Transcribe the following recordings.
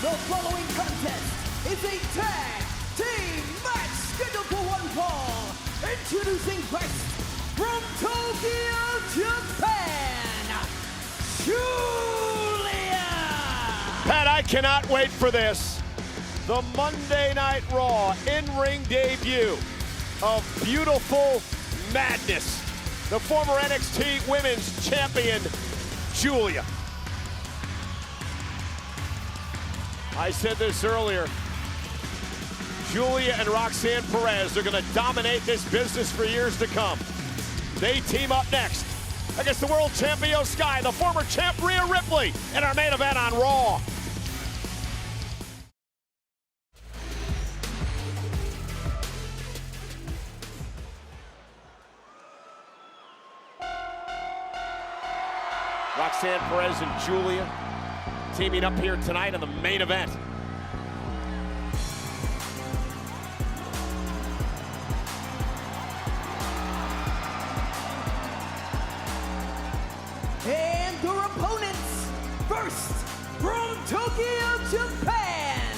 The following contest is a tag team match scheduled for one fall. Introducing first, from Tokyo, Japan, Giulia! Pat, I cannot wait for this. The Monday Night Raw in-ring debut of Beautiful Madness, the former NXT Women's Champion, Giulia. I said this earlier. Giulia and Roxanne Perez are going to dominate this business for years to come. They team up next against the world champion Io Sky, the former champ Rhea Ripley, in our main event on Raw. Roxanne Perez and Giulia teaming up here tonight in the main event. And their opponents, first, from Tokyo, Japan,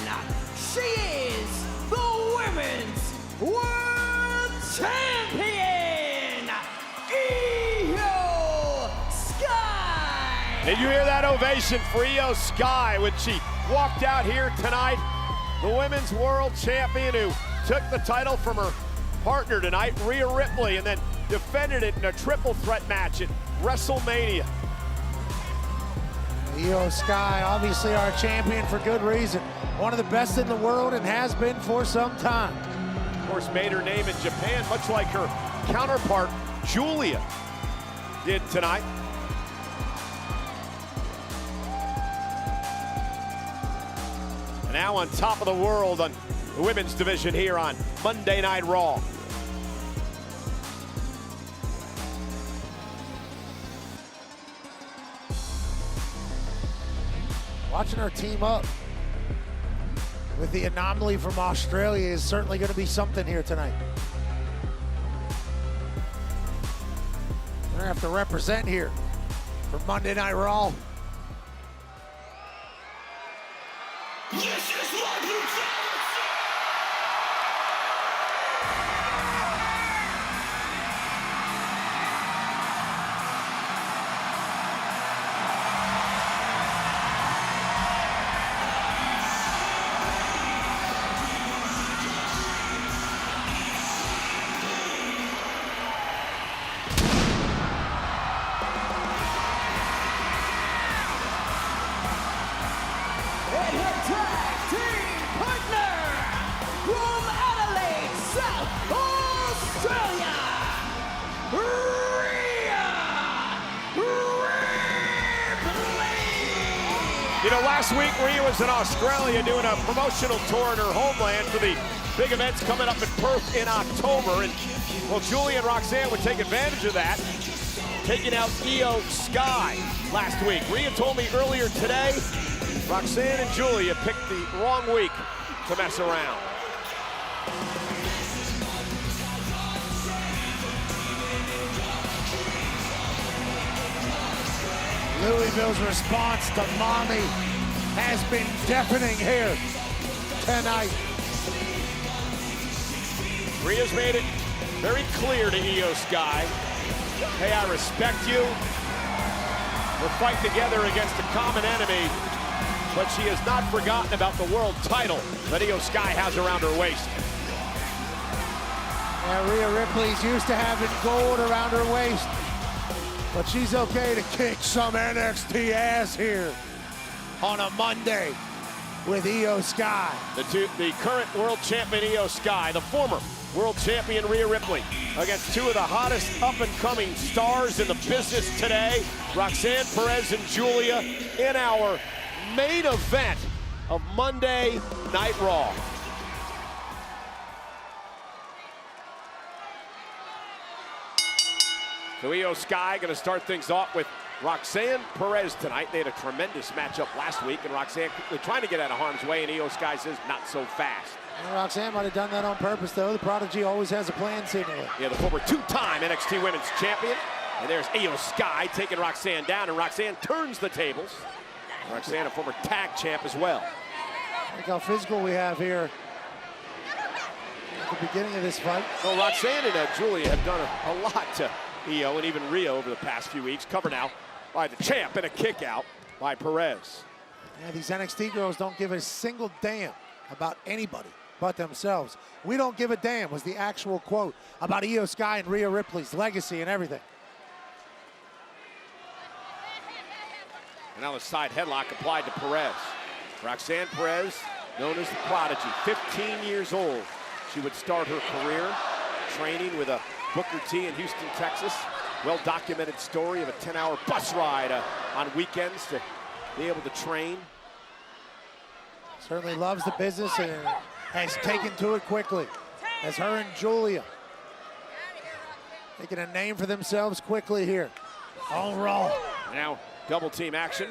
she is the Women's World Champion, Io Sky! Did you hear that ovation for Io Sky when she walked out here tonight? The Women's World Champion who took the title from her partner tonight, Rhea Ripley, and then defended it in a triple threat match at WrestleMania. Io Sky, obviously our champion for good reason. One of the best in the world and has been for some time. Of course, made her name in Japan, much like her counterpart, Giulia, did tonight. And now on top of the world on the women's division here on Monday Night Raw. Watching her team up with the anomaly from Australia is certainly going to be something here tonight. They're going to have to represent here for Monday Night Raw. This is my brutality! And her tag team partner from Adelaide, South Australia, Rhea Ripley! You know, last week Rhea was in Australia doing a promotional tour in her homeland for the big events coming up in Perth in October. And, well, Giulia and Roxanne would take advantage of that, taking out Io Sky last week. Rhea told me earlier today, Roxanne and Giulia picked the wrong week to mess around. Louisville's response to Mommy has been deafening here tonight. Rhea's made it very clear to Io Sky, hey, I respect you. We'll fight together against a common enemy, but she has not forgotten about the world title that Io Sky has around her waist. Yeah, Rhea Ripley's used to having gold around her waist, but she's okay to kick some NXT ass here on a Monday with Io Sky. The current world champion Io Sky, the former world champion Rhea Ripley, against two of the hottest up-and-coming stars in the business today, Roxanne Perez and Giulia, in our main event of Monday Night Raw. So Io Sky going to start things off with Roxanne Perez tonight. They had a tremendous matchup last week, and Roxanne quickly trying to get out of harm's way, and Io Sky says, not so fast. And Roxanne might have done that on purpose, though. The Prodigy always has a plan, seemingly. Yeah, the former two-time NXT Women's Champion. And there's Io Sky taking Roxanne down, and Roxanne turns the tables. Roxanne, a former tag champ as well. Look how physical we have here at the beginning of this fight. Well, Roxanne and Julia have done a lot to Io and even Rio over the past few weeks. Cover now by the champ and a kick out by Perez. Yeah, these NXT girls don't give a single damn about anybody but themselves. We don't give a damn was the actual quote about Io Sky and Rhea Ripley's legacy and everything. And now the side headlock applied to Perez. Roxanne Perez, known as the Prodigy, 15 years old. She would start her career training with a Booker T in Houston, Texas. Well-documented story of a 10-hour bus ride on weekends to be able to train. Certainly loves the business and has taken to it quickly. As her and Julia making a name for themselves quickly here. On Raw. Now double team action.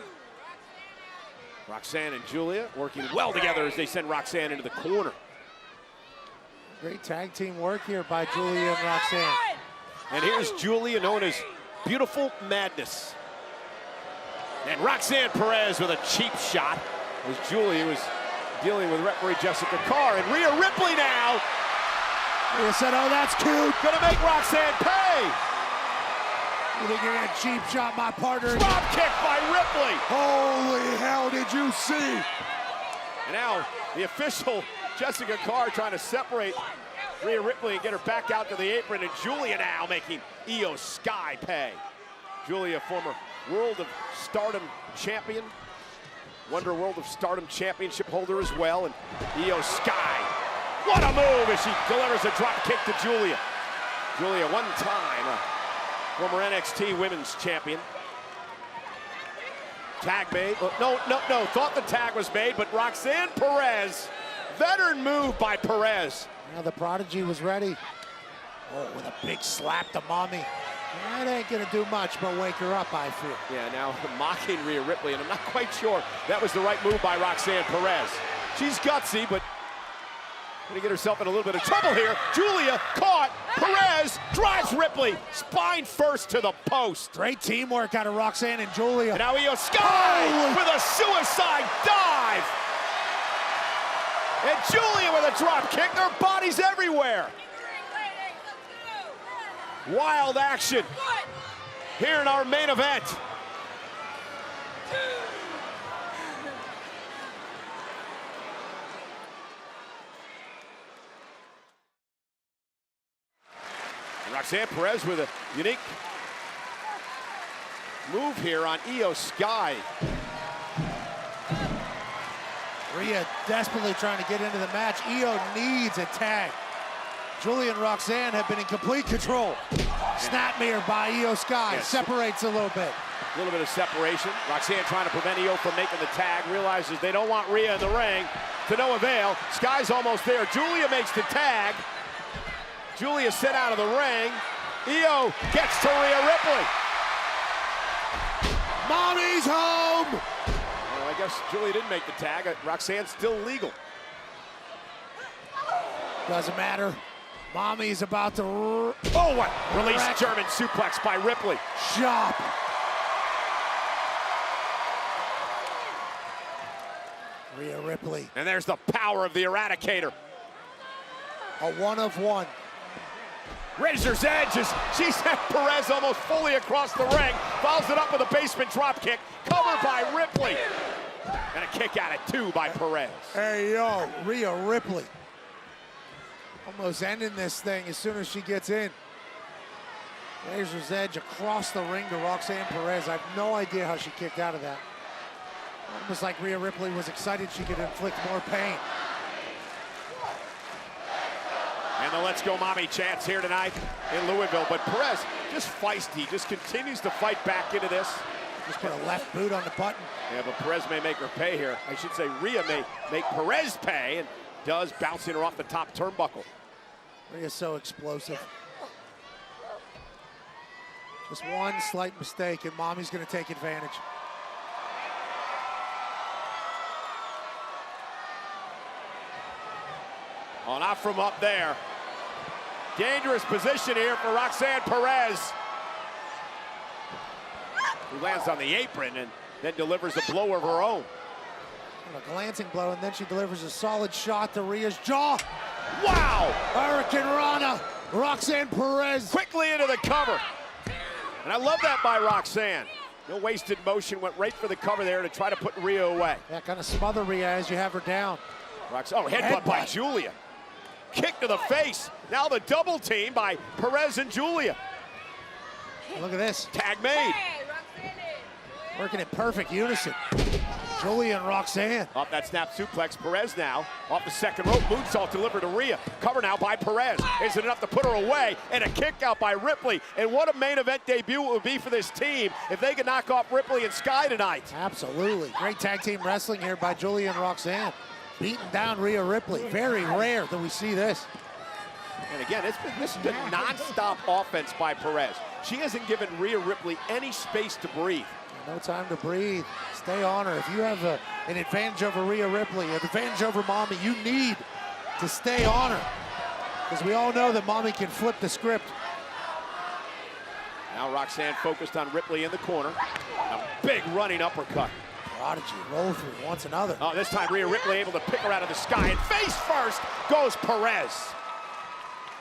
Roxanne and Julia working well together as they send Roxanne into the corner. Great tag team work here by Julia and Roxanne. And here's Julia, known as Beautiful Madness. And Roxanne Perez with a cheap shot as Julia was dealing with referee Jessica Carr. And Rhea Ripley now. Rhea said, oh, that's cute. Gonna make Roxanne pay. You think you're gonna cheap shot my partner? Drop kick by Ripley. Holy hell, did you see? And now the official Jessica Carr trying to separate Rhea Ripley and get her back out to the apron, and Julia now making Io Sky pay. Julia, former World of Stardom champion, Wonder World of Stardom championship holder as well, and Io Sky. What a move as she delivers a drop kick to Julia. Julia, one time former NXT Women's Champion. Tag made. No. Thought the tag was made, but Roxanne Perez, veteran move by Perez. Now the Prodigy was ready. Oh, with a big slap to Mommy. That ain't gonna do much but wake her up, I feel. Yeah, now mocking Rhea Ripley, and I'm not quite sure that was the right move by Roxanne Perez. She's gutsy, but gonna get herself in a little bit of trouble here. Julia caught. Perez drives Ripley spine first to the post. Great teamwork out of Roxanne and Julia. And now Io Sky with a suicide dive. And Julia with a drop kick. Their bodies everywhere. Wild action here in our main event. Roxanne Perez with a unique move here on Io Sky. Rhea desperately trying to get into the match. Io needs a tag. Julia and Roxanne have been in complete control. Snapmare by Io Sky. Yes. Separates a little bit. A little bit of separation. Roxanne trying to prevent Io from making the tag. Realizes they don't want Rhea in the ring. To no avail. Sky's almost there. Julia makes the tag. Julia sent out of the ring. Io gets to Rhea Ripley. Mommy's home! Well, I guess Julia didn't make the tag. Roxanne's still legal. Doesn't matter. Mommy's about to... Oh, what? Release German suplex by Ripley. Chop. Rhea Ripley. And there's the power of the Eradicator. A one of one. Razor's Edge as she sent Perez almost fully across the ring. Follows it up with a basement drop kick. Covered by Ripley. And a kick out at two by Perez. Hey, yo, Rhea Ripley. Almost ending this thing as soon as she gets in. Razor's Edge across the ring to Roxanne Perez. I have no idea how she kicked out of that. Almost like Rhea Ripley was excited she could inflict more pain. And the Let's Go Mommy chants here tonight in Louisville. But Perez, just feisty, just continues to fight back into this. Just put a left boot on the button. Yeah, but Perez may make her pay here. I should say Rhea may make Perez pay, and does, bouncing her off the top turnbuckle. Rhea's so explosive. Just one slight mistake, and Mommy's going to take advantage. Oh, not from up there. Dangerous position here for Roxanne Perez, who lands on the apron and then delivers a blow of her own. A glancing blow, and then she delivers a solid shot to Rhea's jaw. Wow! Hurricane Rana, Roxanne Perez. Quickly into the cover. And I love that by Roxanne. No wasted motion, went right for the cover there to try to put Rhea away. Yeah, kind of smother Rhea as you have her down. Headbutt by Julia. Kick to the face. Now the double team by Perez and Julia. Look at this. Tag made. Working in perfect unison. Julia and Roxanne. Off that snap suplex, Perez now off the second rope. Moonsault delivered to Rhea. Cover now by Perez. Is it enough to put her away? And a kick out by Ripley. And what a main event debut it would be for this team if they could knock off Ripley and Sky tonight. Absolutely. Great tag team wrestling here by Julia and Roxanne. Beating down Rhea Ripley. Very rare that we see this. And again, this has been non-stop offense by Perez. She hasn't given Rhea Ripley any space to breathe. No time to breathe. Stay on her. If you have an advantage over Rhea Ripley, an advantage over Mommy, you need to stay on her. Because we all know that Mommy can flip the script. Now Roxanne focused on Ripley in the corner. A big running uppercut. Prodigy roll through wants another. Oh, this time Rhea Ripley able to pick her out of the sky. And face first goes Perez.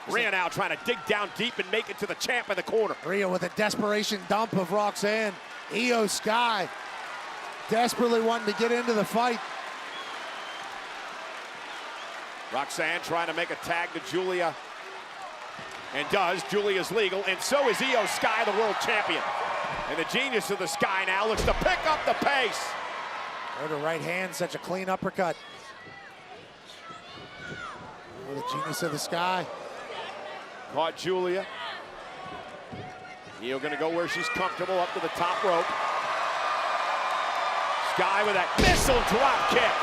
Rhea now trying to dig down deep and make it to the champ in the corner. Rhea with a desperation dump of Roxanne. Io Sky desperately wanting to get into the fight. Roxanne trying to make a tag to Julia. And does. Julia's legal, and so is Io Sky, the world champion. And the genius of the Sky now looks to pick up the pace. With her right hand, such a clean uppercut. Oh, the genius of the Sky. Caught Julia. Io gonna go where she's comfortable, up to the top rope. Sky with that missile drop kick.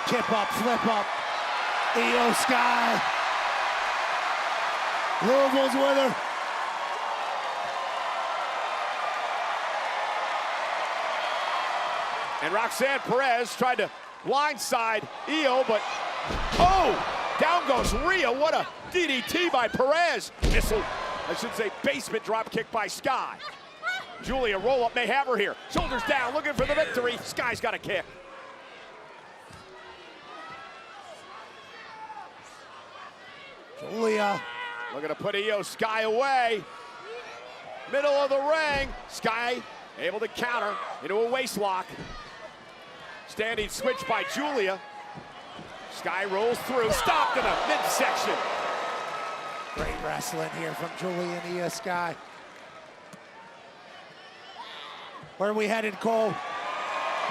Kip up, flip up. Io Sky. Louisville's with her. And Roxanne Perez tried to blindside Io, but oh, down goes Rhea. What a DDT by Perez. Missile, I should say basement drop kick by Sky. Julia roll up, may have her here. Shoulders down, looking for the victory. Sky's got a kick. Julia. Looking to put Io Sky away. Middle of the ring. Sky able to counter into a waist lock. Standing switch by Julia. Sky rolls through, stopped in the midsection. Great wrestling here from Julia and Io Sky. Where are we headed, Cole?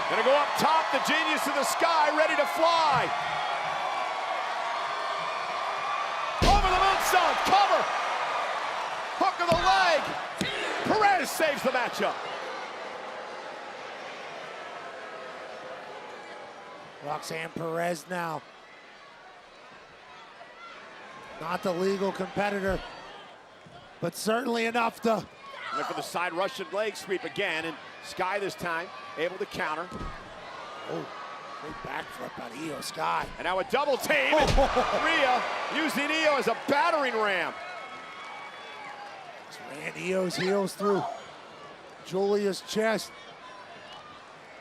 Gonna go up top, the genius of the Sky, ready to fly. Over the moonsault, cover. Hook of the leg. Perez saves the matchup. Roxanne Perez now. Not the legal competitor, but certainly enough to. Went for the side Russian leg sweep again, and Sky this time able to counter. Oh, great backflip by Io Sky. And now a double team. Rhea using Io as a battering ram. Just ran Io's heels through Julia's chest.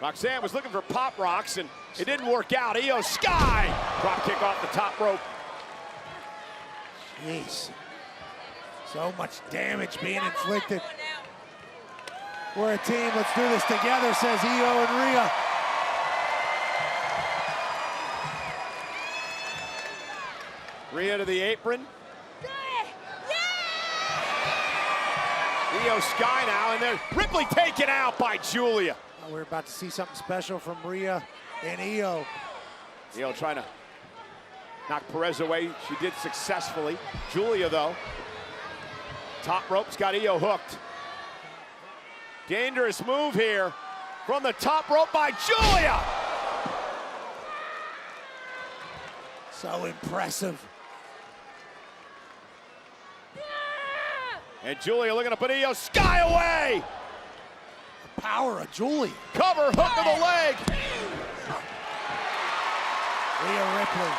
Roxanne was looking for pop rocks, and it didn't work out. Io Sky, drop kick off the top rope. Jeez. So much damage being inflicted. We're a team, let's do this together, says Io and Rhea. Rhea to the apron. Io Sky now, and then Ripley taken out by Julia. Oh, we're about to see something special from Rhea and Io. Io trying to knock Perez away. She did successfully. Julia, though, top rope's got Io hooked. Dangerous move here from the top rope by Julia. So impressive. And Julia looking to put Io Sky away. The power of Julia. Cover, hook of the leg. Rhea Ripley.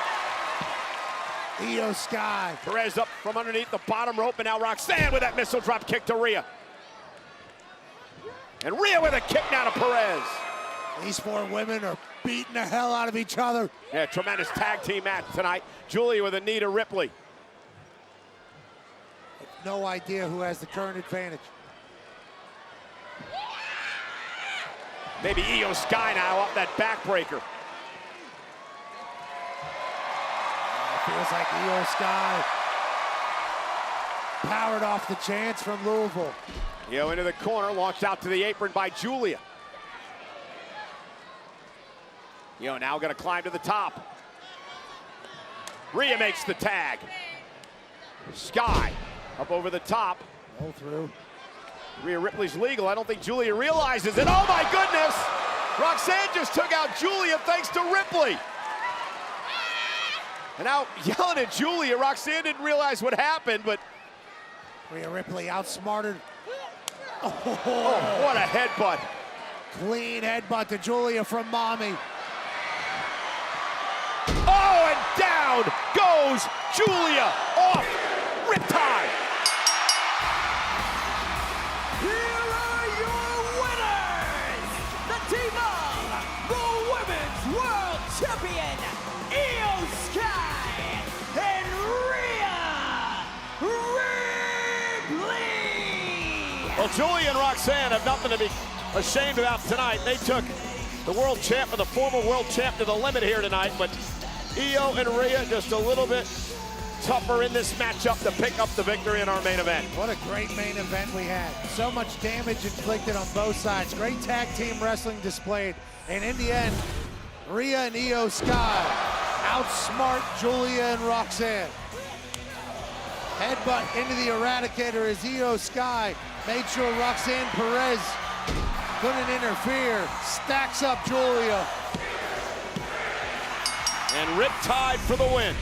Io Sky. Perez up from underneath the bottom rope, and now Roxanne with that missile drop kick to Rhea. And Rhea with a kick now to Perez. These four women are beating the hell out of each other. Yeah, tremendous tag team match tonight. Julia with a knee to Ripley. No idea who has the current advantage. Maybe Io Sky now up that backbreaker. Feels like Io Sky powered off the chance from Louisville. Io into the corner, launched out to the apron by Julia. Io now gonna climb to the top. Rhea makes the tag. Sky up over the top. Roll through. Rhea Ripley's legal. I don't think Julia realizes it. Oh my goodness! Roxanne just took out Julia thanks to Ripley. And now yelling at Julia. Roxanne didn't realize what happened, but Rhea Ripley outsmarted. oh, what a headbutt. Clean headbutt to Julia from Mommy. Oh, and down goes Julia off Riptide. Here are your winners, the team of the Women's World Champion, Io Sky and Rhea Ripley. Well, Julia and Roxanne have nothing to be ashamed about tonight. They took the world champ and the former world champ to the limit here tonight, but Io and Rhea just a little bit tougher in this matchup to pick up the victory in our main event. What a great main event we had. So much damage inflicted on both sides. Great tag team wrestling displayed. And in the end, Rhea and Io Sky outsmart Julia and Roxanne. Headbutt into the Eradicator as Io Sky made sure Roxanne Perez couldn't interfere. Stacks up Julia. And Riptide for the win.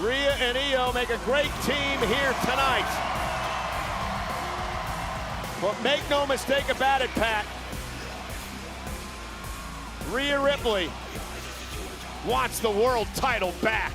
Rhea and Io make a great team here tonight. But make no mistake about it, Pat. Rhea Ripley wants the world title back.